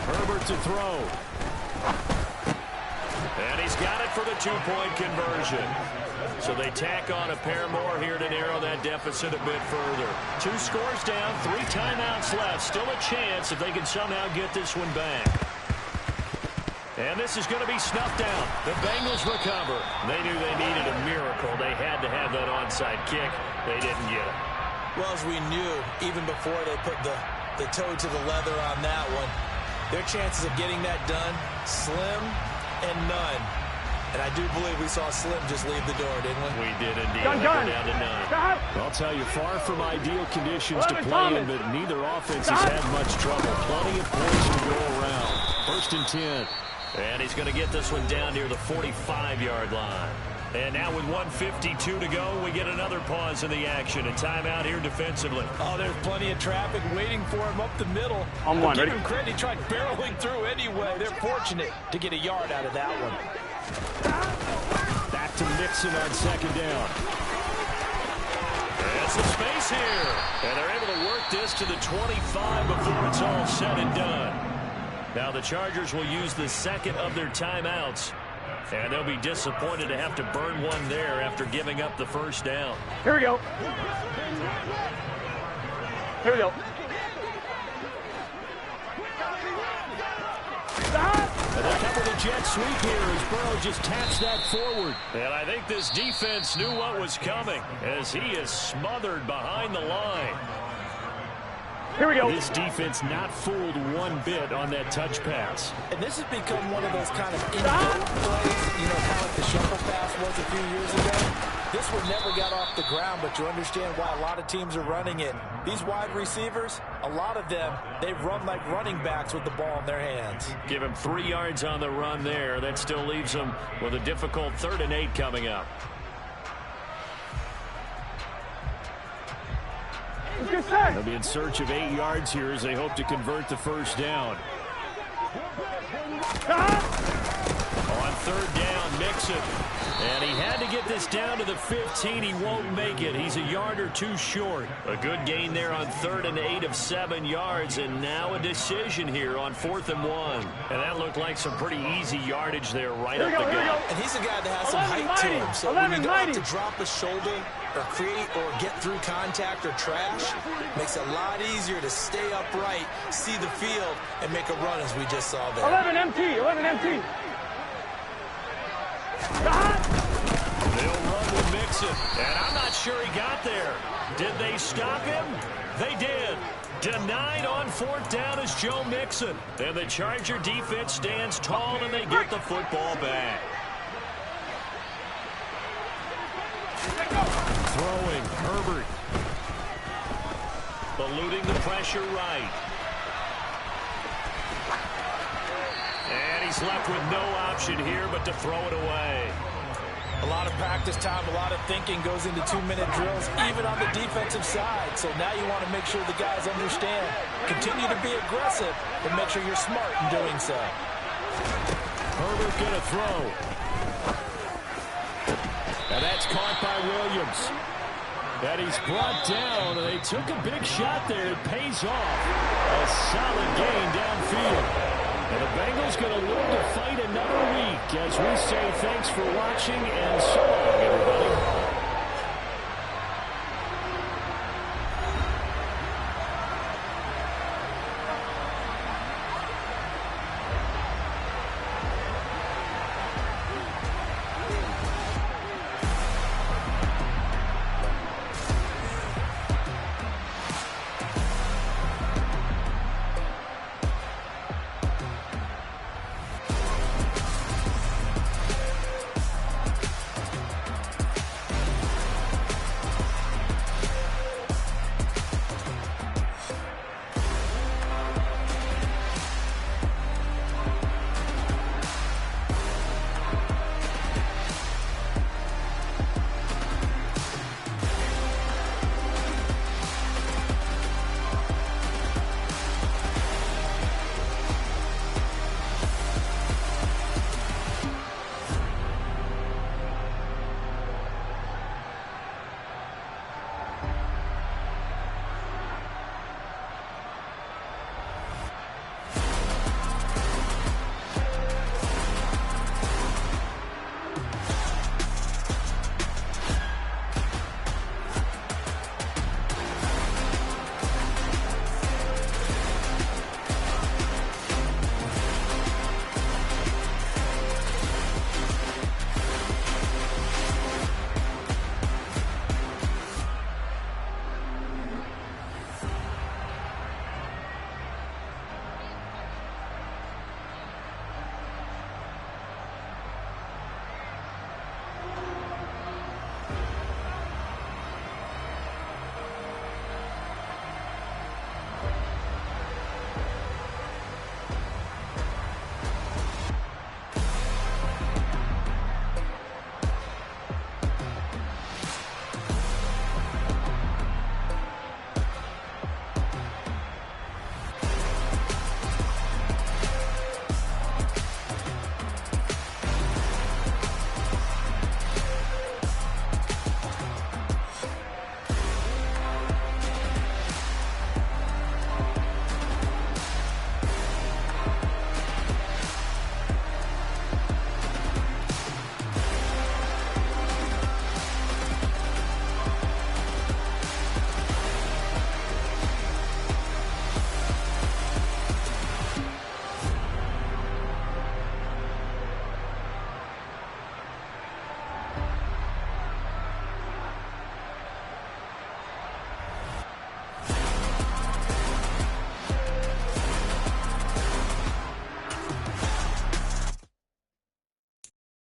Herbert to throw. And he's got it for the 2-point conversion. So they tack on a pair more here to narrow that deficit a bit further. 2 scores down, 3 timeouts left. Still a chance if they can somehow get this one back. And this is going to be snuffed out. The Bengals recover. They knew they needed a miracle. They had to have that onside kick. They didn't get it. Well, as we knew, even before they put the toe to the leather on that one, their chances of getting that done, slim and none. And I do believe we saw Slim just leave the door, didn't we? We did indeed. Gun. Down to 9. I'll tell you, far from ideal conditions to play in, but neither offense has had much trouble. Plenty of points to go around. 1st and 10. And he's going to get this one down near the 45-yard line. And now with 1:52 to go, we get another pause in the action. A timeout here defensively. Oh, there's plenty of traffic waiting for him up the middle. On one, give ready? him credit. He tried barreling through anyway. They're fortunate to get a yard out of that one. Back to Mixon on 2nd down. There's some space here. And they're able to work this to the 25 before it's all said and done. Now the Chargers will use the 2nd of their timeouts. And they'll be disappointed to have to burn one there after giving up the 1st down. Here we go. Here we go. And they cover the jet sweep here as Burrow just taps that forward. And I think this defense knew what was coming as he is smothered behind the line. Here we go. This defense not fooled one bit on that touch pass. And this has become one of those kind of in-game plays, you know, kind of like the shuffle pass was a few years ago. This one never got off the ground, but you understand why a lot of teams are running it. These wide receivers, a lot of them, they run like running backs with the ball in their hands. Give him 3 yards on the run there. That still leaves them with a difficult 3rd and 8 coming up. They'll be in search of 8 yards here as they hope to convert the 1st down. On 3rd down, Mixon. And he had to get this down to the 15. He won't make it. He's a yard or 2 short. A good gain there on 3rd and 8 of 7 yards. And now a decision here on 4th and 1. And that looked like some pretty easy yardage there right up the gut. And he's a guy that has some height to him. So when you don't have to drop his shoulder or create or get through contact or trash, makes it a lot easier to stay upright, see the field, and make a run as we just saw there. 11 MT, 11 MT. They'll run with Mixon, and I'm not sure he got there. Did they stop him? They did. Denied on 4th down is Joe Mixon. And the Charger defense stands tall, and they get the football back. Throwing, Herbert. Eluding the pressure right. And he's left with no option here but to throw it away. A lot of practice time, a lot of thinking goes into 2-minute drills, even on the defensive side. So now you want to make sure the guys understand. Continue to be aggressive, but make sure you're smart in doing so. Herbert gonna throw. And that's caught by Williams. And he's brought down, and they took a big shot there. It pays off. A solid gain downfield. And the Bengals going to live to fight another week as we say thanks for watching and so long, everybody.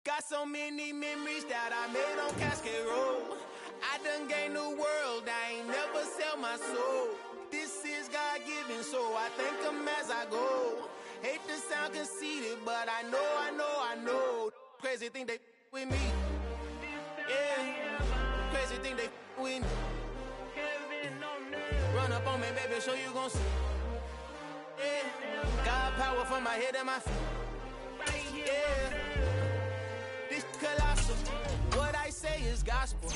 Got so many memories that I made on Cascade Road. I done gained the world, I ain't never sell my soul. This is God-given, so I thank him as I go. Hate to sound conceited, but I know. Crazy thing they with me. Yeah, crazy thing they with me. Run up on me, baby, show you gon' see. Yeah, God power from my head and my feet. Yeah. This colossal, what I say is gospel.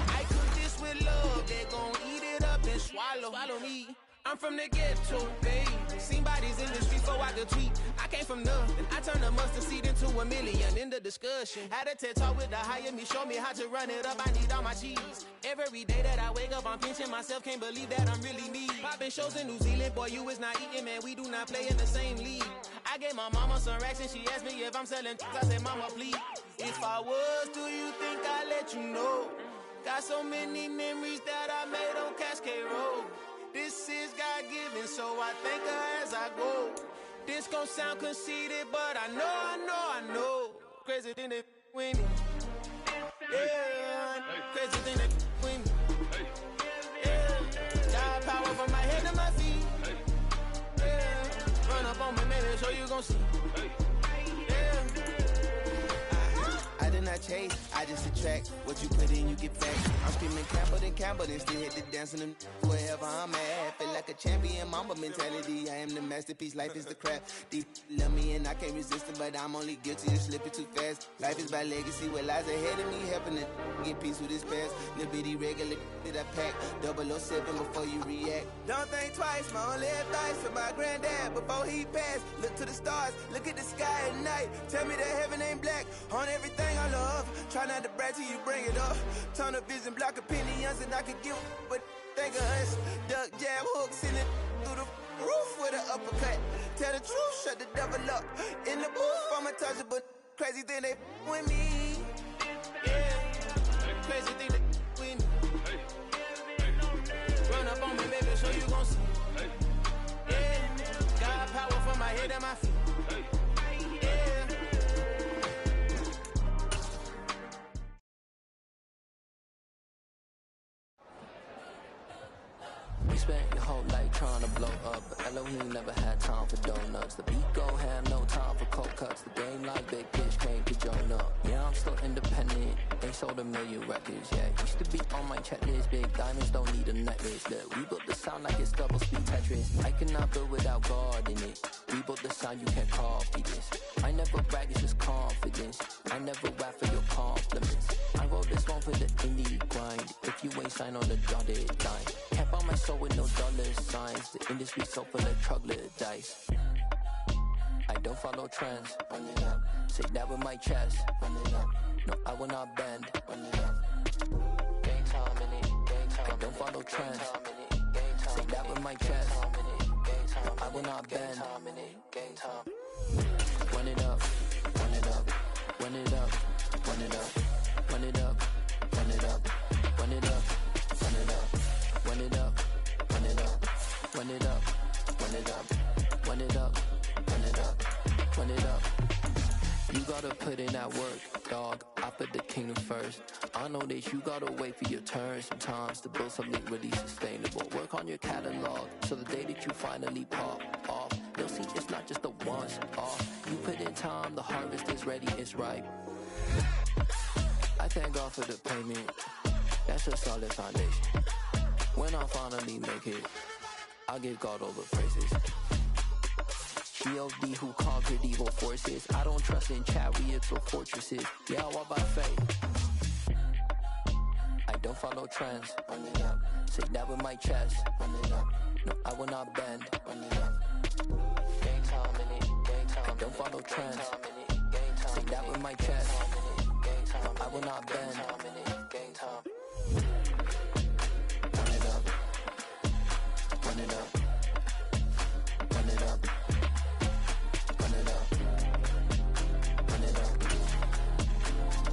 I cook this with love, they gon' eat it up and swallow me. I'm from the ghetto, baby. Seen bodies in the street before I could tweet. I came from nothing, I turned a mustard seed into a million. In the discussion, had a TED talk with the higher me, show me how to run it up. I need all my cheese. Every day that I wake up, I'm pinching myself, can't believe that I'm really me. Popping shows in New Zealand, boy, you is not eating, man. We do not play in the same league. I gave my mama some racks and she asked me if I'm selling. I said, mama, please. If I was, do you think I'd let you know? Got so many memories that I made on Cascade Road. This is God-given, so I thank her as I go. This gon' sound conceited, but I know. Crazy thing they with me. Yeah, crazy thing they with me. Yeah, God power from my head to my feet. Yeah, run up on me, maybe so you gon' see. I did not chase, I just attract. What you put in, you get back. I'm screaming Campbell, then still hit the dance and wherever I'm at. Feel like a champion, mamba mentality. I am the masterpiece, life is the craft. Deep love me and I can't resist it, but I'm only guilty of slipping too fast. Life is by legacy, what lies ahead of me, helping to get peace with this past. Little bitty regular that I pack, 007 before you react. Don't think twice, my only advice for my granddad before he passed. Look to the stars, look at the sky at night. Tell me that heaven ain't black on everything I love. Try not to brag till you bring it up. Tunnel vision, block opinions, and I could give but think of us. Duck, jab, hooks in it through the roof with an uppercut. Tell the truth, shut the devil up. In the booth, I'm untouchable. Crazy thing they with me. Yeah, crazy thing they with me. Run up on me, baby, so you gon' see. Yeah, got power from my head and my feet. Yeah. You spent your whole life trying to blow up, but Elohim never had time for donuts. The beat go ham, no time for cold cuts. The game like big bitch came to join up. Yeah, I'm still independent. They sold 1 million records. Yeah, used to be on my checklist. Big diamonds don't need a necklace. Look, we built the sound like it's double speed Tetris. I cannot build without God in it. We built the sound, you can't copy this. I never brag, it's just confidence. I never rap for your compliments. I wrote this one for the indie grind. If you ain't signed on the dotted line, can't buy my soul with no dollar signs. The industry so full of troglodytes. I don't follow trends. Run it up. Say that with my chest. Run it up. No, I will not bend. Run it up. Gang time in it. Gang time. I don't follow trends. Say that with my chest. No, I will not bend. Gang time. Run it up. Run it up. Run it up. Run it up. Run it up. Run it up. Run it up. Run it up. Run it up. Run it up. Run it up. Run it up. Run it up. Run it up. Run it up. You gotta put in that work, dog. I put the kingdom first. I know that you gotta wait for your turn sometimes to build something really sustainable. Work on your catalog so the day that you finally pop off, you'll see it's not just a once off. You put in time, the harvest is ready, it's ripe. I thank God for the payment. That's a solid foundation. When I finally make it, I'll give God all the praises. G.O.D. who conquered evil forces. I don't trust in chariots or fortresses. Yeah, I walk by faith. I don't follow trends. Run it up. Say that with my chest. Run it up. No, I will not bend. Run it up. Gang time in it. Gang time. I don't follow trends. Say that with my chest. No, I will not bend. Gang time. Run it up. Run it up. Run it up. Run it up. Run it up.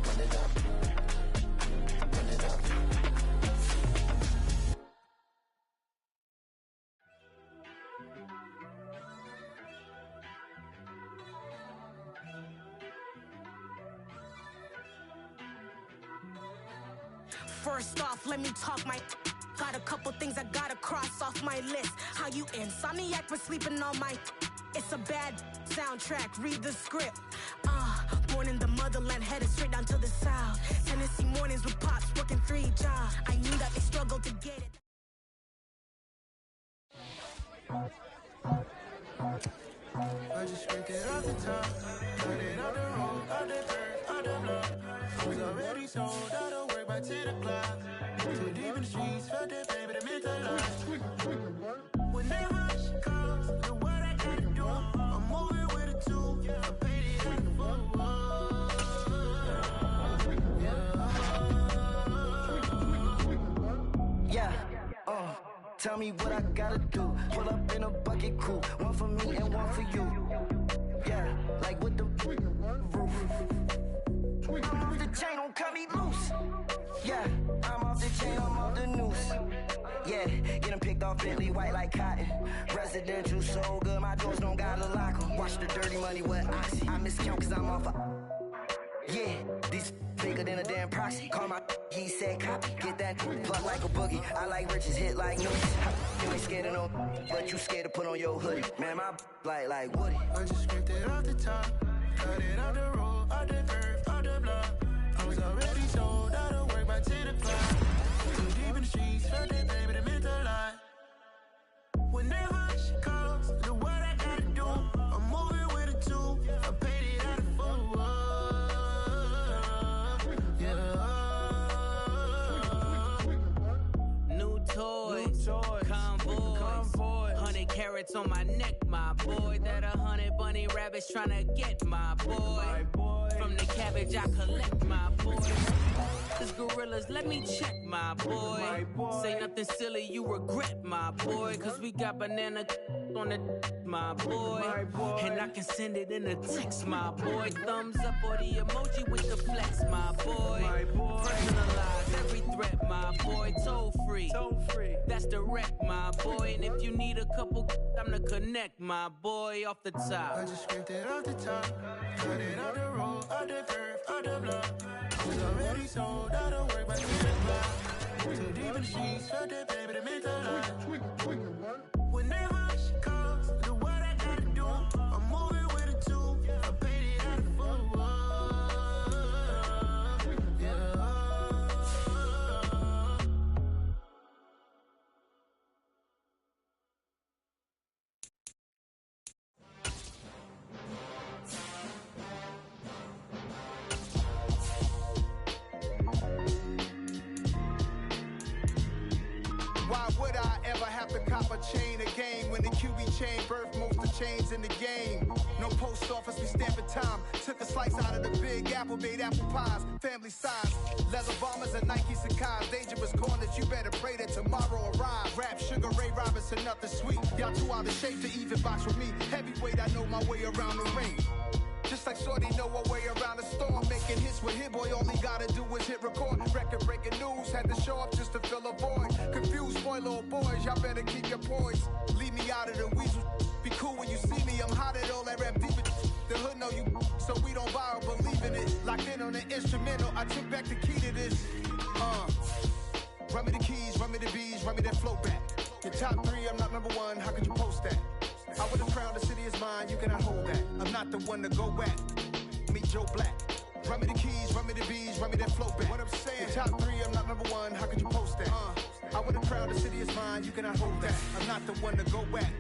Run it up. Run it up. First off, let me talk my. Got a couple things I gotta cross off my list. How you insomniac for sleeping on my. It's a bad soundtrack, read the script. Born in the motherland, headed straight down to the south. Tennessee mornings with pops, working 3 jobs. I knew that they struggled to get it. I just scraped it off the top, put it on the road, on the dirt, on the block. Was already sold, I don't work by 10 o'clock. Too deep in the streets, felt that baby, the mental loss. Whenever she calls, do what I gotta do. I'm moving with a 2, I paid it out the Yeah, tell me what I gotta do. Pull up in a bucket crew, one for me and one for you. Yeah, like with the roof. I'm off the chain, don't cut me loose. Yeah, I'm off the chain, I'm off the noose. Yeah, getting picked off Bentley white like cotton. Residential so good, my doors don't gotta lock 'em. Watch the dirty money with oxy. I miscount cause I'm off a. Yeah, these bigger than a damn proxy. Call my he said copy. Get that plug like a boogie. I like riches, hit like news. You ain't scared of no, but you scared to put on your hoodie. Man, my like Woody. I just scraped it off the top, cut it on the road, on the dirt, on the block. I was already sold, I don't work by 10 o'clock. Too deep in the streets, felt that baby, the mental lie. Convoys, 100 carats on my neck, my boy. That 100 bunny rabbits tryna get my boy. From the cabbage I collect, my boy. This gorillas, let me check, my boy. Say nothing silly, you regret, my boy. Cause we got banana on the my boy. And I can send it in a text, my boy. Thumbs up or the emoji with the flex, my boy. Personalize every threat, my boy. Toll free. That's direct, my boy. And if you need a couple, I'm the connect, my boy. Off the top. I just scraped it off the top. Cut it out the road, out the curve, out the block. Was already sold, out of work, but in the block. Too deep in the sheets, felt that baby to make a lot. Whenever she calls, do what I gotta do. I'm moving with a two. I paid it out of full. Why would I ever have to cop a chain again when the QB chain birthed most of the chains in the game? No post office, we stamping time. Took a slice out of the big apple, made apple pies, family size. Leather bombers and Nike Sakai's. Dangerous corners, you better pray that tomorrow arrives. Rap, Sugar Ray Robinson, nothing sweet. Y'all too out of shape to even box with me. Heavyweight, I know my way around the ring. Just like Shorty know her way around the storm. Making hits with Hit Boy, all he gotta do is hit record. Record breaking news, had to show up just to fill a void. Confused boy, little boys, y'all better keep your poise. Leave me out of the weasel. Be cool when you see me, I'm hot at all that rap deep. The hood know you, so we don't borrow, believe in it. Locked in on the instrumental, I took back the key to this. Run me the keys, run me the bees, run me that flow back. Your top three, I'm not number one, how could you post that? I would have crowned the city is mine, you cannot hold that. I'm not the one to go at. Meet Joe Black. Run me the keys, run me the bees, run me that flow back. What I'm saying, your top three, I'm not number one, how could you post that? I would have crowned the city is mine, you cannot hold that. I'm not the one to go at.